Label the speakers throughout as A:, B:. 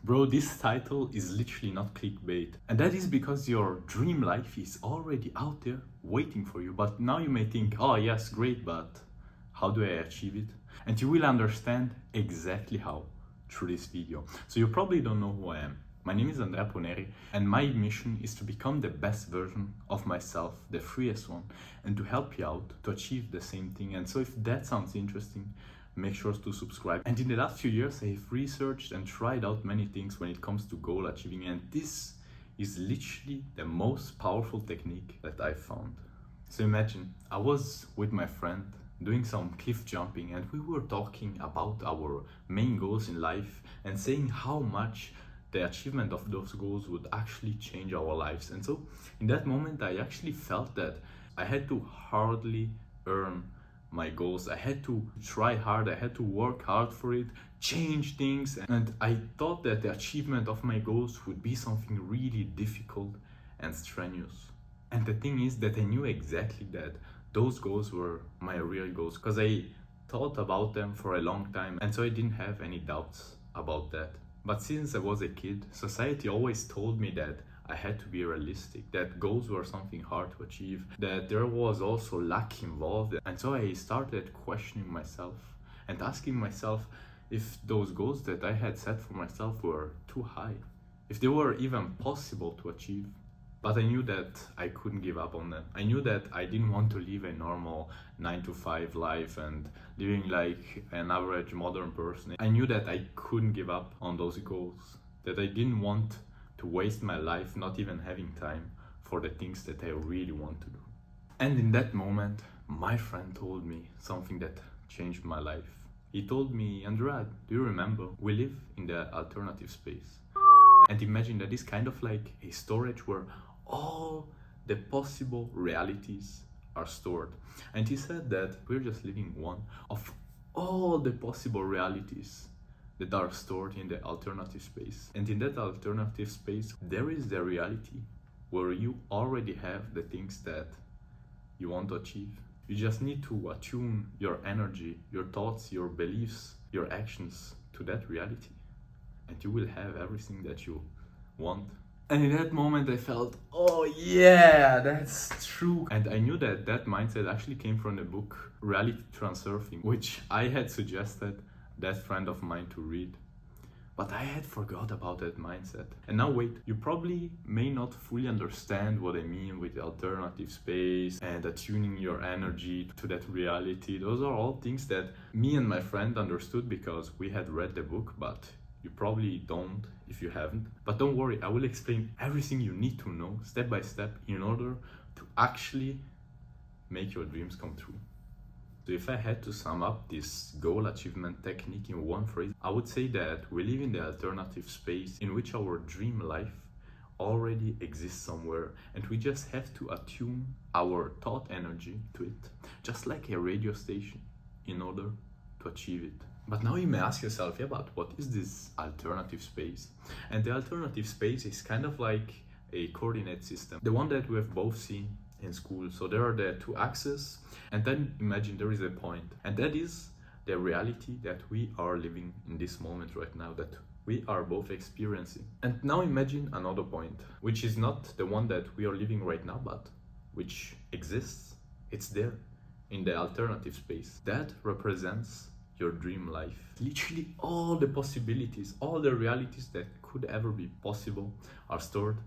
A: Bro, this title is literally not clickbait. And that is because your dream life is already out there waiting for you. But now you may think, oh yes, great, but how do I achieve it? And you will understand exactly how through this video. So you probably don't know who I am. My name is Andrea Poneri, and my mission is to become the best version of myself, the freest one, and to help you out to achieve the same thing. And so if that sounds interesting, make sure to subscribe. And in the last few years, I've researched and tried out many things when it comes to goal achieving, and this is literally the most powerful technique that I've found. So imagine, I was with my friend doing some cliff jumping, and we were talking about our main goals in life and saying how much the achievement of those goals would actually change our lives. And so in that moment, I actually felt that I had to hardly earn my goals. I had to try hard, I had to work hard for it, change things, and I thought that the achievement of my goals would be something really difficult and strenuous. And the thing is that I knew exactly that those goals were my real goals because I thought about them for a long time, and so I didn't have any doubts about that. But since I was a kid, society always told me that I had to be realistic, that goals were something hard to achieve, that there was also luck involved. And so I started questioning myself and asking myself if those goals that I had set for myself were too high, if they were even possible to achieve. But I knew that I couldn't give up on them. I knew that I didn't want to live a normal 9-to-5 life and living like an average modern person. I knew that I couldn't give up on those goals, that I didn't want to waste my life not even having time for the things that I really want to do. And in that moment, my friend told me something that changed my life. He told me, Andrea, do you remember? We live in the alternative space. And imagine that it's kind of like a storage where all the possible realities are stored. And he said that we're just living one of all the possible realities that are stored in the alternative space. And in that alternative space, there is the reality where you already have the things that you want to achieve. You just need to attune your energy, your thoughts, your beliefs, your actions to that reality, and you will have everything that you want. And in that moment I felt, oh yeah, that's true. And I knew that that mindset actually came from the book Reality Transurfing, which I had suggested that friend of mine to read. But I had forgot about that mindset. And now wait, you probably may not fully understand what I mean with the alternative space and attuning your energy to that reality. Those are all things that me and my friend understood because we had read the book, but you probably don't if you haven't. But don't worry, I will explain everything you need to know step by step in order to actually make your dreams come true. So if I had to sum up this goal achievement technique in one phrase, I would say that we live in the alternative space in which our dream life already exists somewhere, and we just have to attune our thought energy to it, just like a radio station, in order to achieve it. But now you may ask yourself, yeah, but what is this alternative space? And the alternative space is kind of like a coordinate system, the one that we have both seen in school. So there are the two axes, and then imagine there is a point, and that is the reality that we are living in this moment right now, that we are both experiencing. And now imagine another point, which is not the one that we are living right now, but which exists. It's there in the alternative space. That represents your dream life. Literally all the possibilities, all the realities that could ever be possible are stored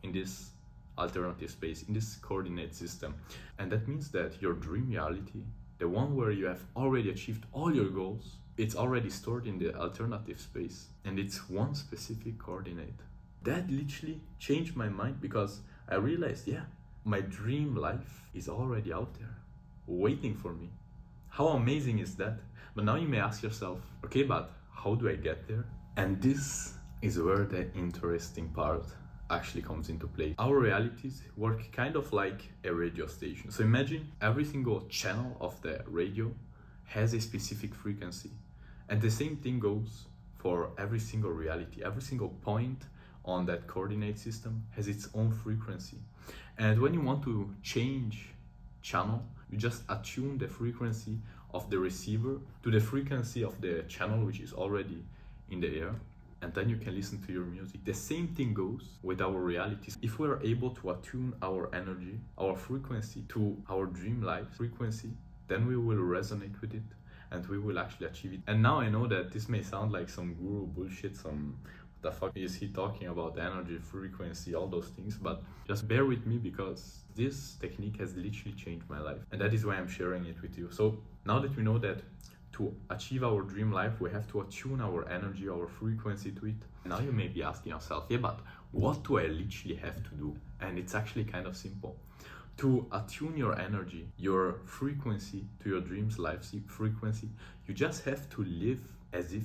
A: in this alternative space, in this coordinate system. And that means that your dream reality, the one where you have already achieved all your goals, it's already stored in the alternative space, and it's one specific coordinate. That literally changed my mind because I realized, yeah, my dream life is already out there waiting for me. How amazing is that? But now you may ask yourself, okay, but how do I get there? And this is where the interesting part actually comes into play. Our realities work kind of like a radio station. So imagine every single channel of the radio has a specific frequency. And the same thing goes for every single reality. Every single point on that coordinate system has its own frequency. And when you want to change channel, you just attune the frequency of the receiver to the frequency of the channel which is already in the air. and then you can listen to your music. The same thing goes with our realities. If we're able to attune our energy, our frequency to our dream life frequency, then we will resonate with it and we will actually achieve it. And now I know that this may sound like some guru bullshit, some what the fuck is he talking about, energy, frequency, all those things, but just bear with me because this technique has literally changed my life, and that is why I'm sharing it with you. So now that we know that to achieve our dream life, we have to attune our energy, our frequency to it. Now you may be asking yourself, yeah, but what do I literally have to do? And it's actually kind of simple. To attune your energy, your frequency to your dreams life frequency, you just have to live as if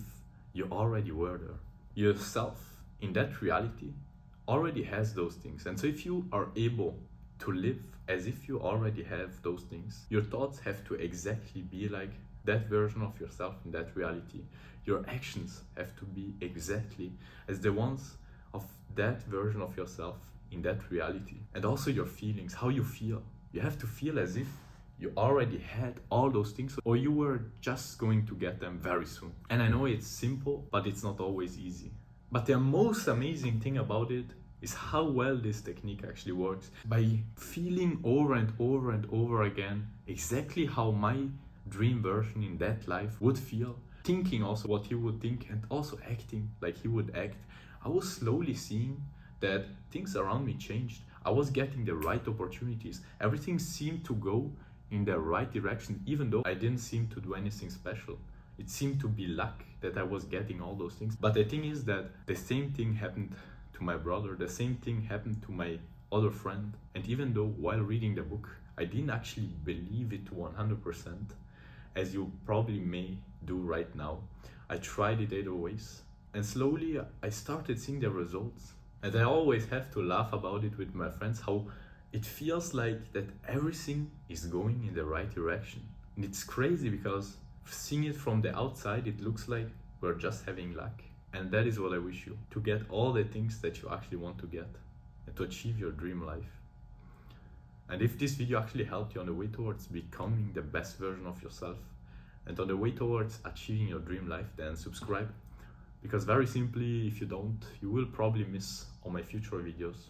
A: you already were there. Yourself in that reality already has those things. And so if you are able to live as if you already have those things, your thoughts have to exactly be like that version of yourself in that reality. Your actions have to be exactly as the ones of that version of yourself in that reality. And also your feelings, how you feel. You have to feel as if you already had all those things, or you were just going to get them very soon. And I know it's simple, but it's not always easy. But the most amazing thing about it is how well this technique actually works. By feeling over and over and over again exactly how my dream version in that life would feel, thinking also what he would think and also acting like he would act, I was slowly seeing that things around me changed. I was getting the right opportunities. Everything seemed to go in the right direction, even though I didn't seem to do anything special. It seemed to be luck that I was getting all those things. But the thing is that the same thing happened to my brother, the same thing happened to my other friend. And even though while reading the book, I didn't actually believe it 100%, as you probably may do right now, I tried it either ways. And slowly I started seeing the results. And I always have to laugh about it with my friends, how it feels like that everything is going in the right direction. And it's crazy because seeing it from the outside, it looks like we're just having luck. And that is what I wish you, to get all the things that you actually want to get and to achieve your dream life. And if this video actually helped you on the way towards becoming the best version of yourself and on the way towards achieving your dream life, then subscribe. Because very simply, if you don't, you will probably miss all my future videos.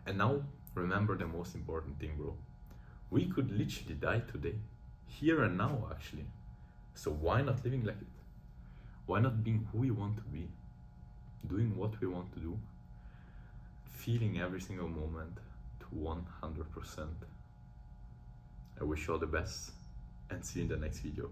A: And now, remember the most important thing, bro. We could literally die today, here and now actually. So why not living like it? Why not being who we want to be? Doing what we want to do? Feeling every single moment to 100%. I wish you all the best and see you in the next video.